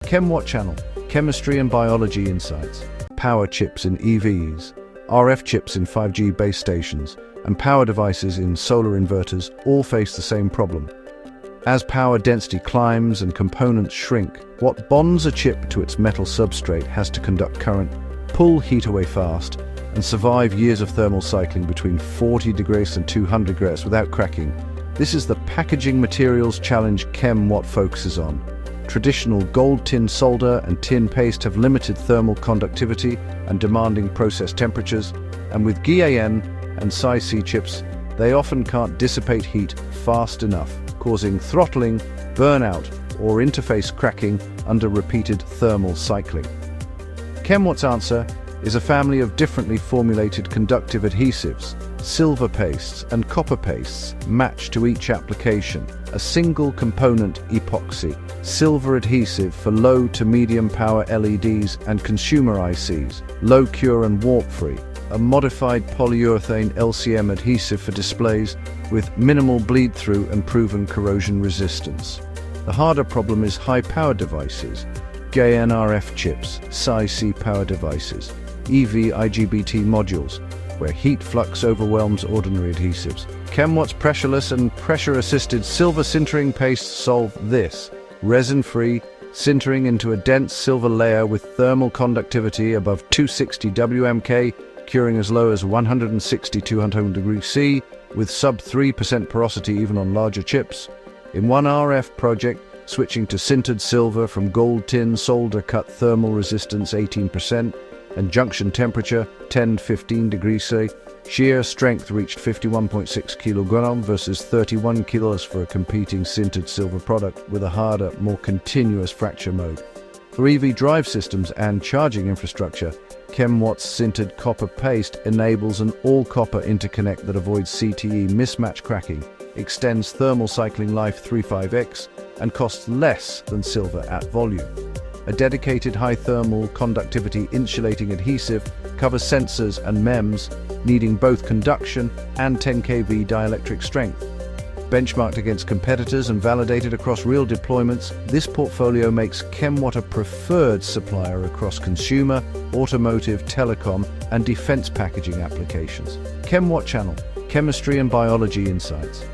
ChemWhat channel, Chemistry and Biology Insights. Power chips in EVs, RF chips in 5G base stations, and power devices in solar inverters all face the same problem. As power density climbs and components shrink, what bonds a chip to its metal substrate has to conduct current, pull heat away fast, and survive years of thermal cycling between 40 degrees and 200 degrees without cracking. This is the packaging materials challenge ChemWhat focuses on. Traditional gold tin solder and tin paste have limited thermal conductivity and demanding process temperatures, and with GaN and SiC chips, they often can't dissipate heat fast enough, causing throttling, burnout, or interface cracking under repeated thermal cycling. ChemWhat's answer is a family of differently formulated conductive adhesives, silver pastes and copper pastes matched to each application, a single component epoxy, silver adhesive for low to medium power LEDs and consumer ICs, low cure and warp-free, a modified polyurethane LCM adhesive for displays with minimal bleed-through and proven corrosion resistance. The harder problem is high-power devices, GaN RF chips, SiC power devices, EV IGBT modules, where heat flux overwhelms ordinary adhesives. ChemWhat's pressureless and pressure-assisted silver sintering pastes solve this. Resin-free, sintering into a dense silver layer with thermal conductivity above 260 WMK, curing as low as 160-200 degrees C, with sub-3% porosity even on larger chips. In one RF project, switching to sintered-silver from gold tin solder cut thermal resistance 18%, and junction temperature 10-15 degrees C, shear strength reached 51.6 kg versus 31 kilos for a competing sintered silver product with a harder, more continuous fracture mode. For EV drive systems and charging infrastructure, ChemWhat's sintered copper paste enables an all-copper interconnect that avoids CTE-mismatch cracking, extends thermal cycling life 3-5x, and costs less than silver at volume. A dedicated high-thermal-conductivity insulating adhesive covers sensors and MEMS, needing both conduction and 10 kV dielectric strength. Benchmarked against competitors and validated across real deployments, this portfolio makes ChemWhat a preferred supplier across consumer, automotive, telecom, and defense packaging applications. ChemWhat channel, Chemistry and Biology Insights.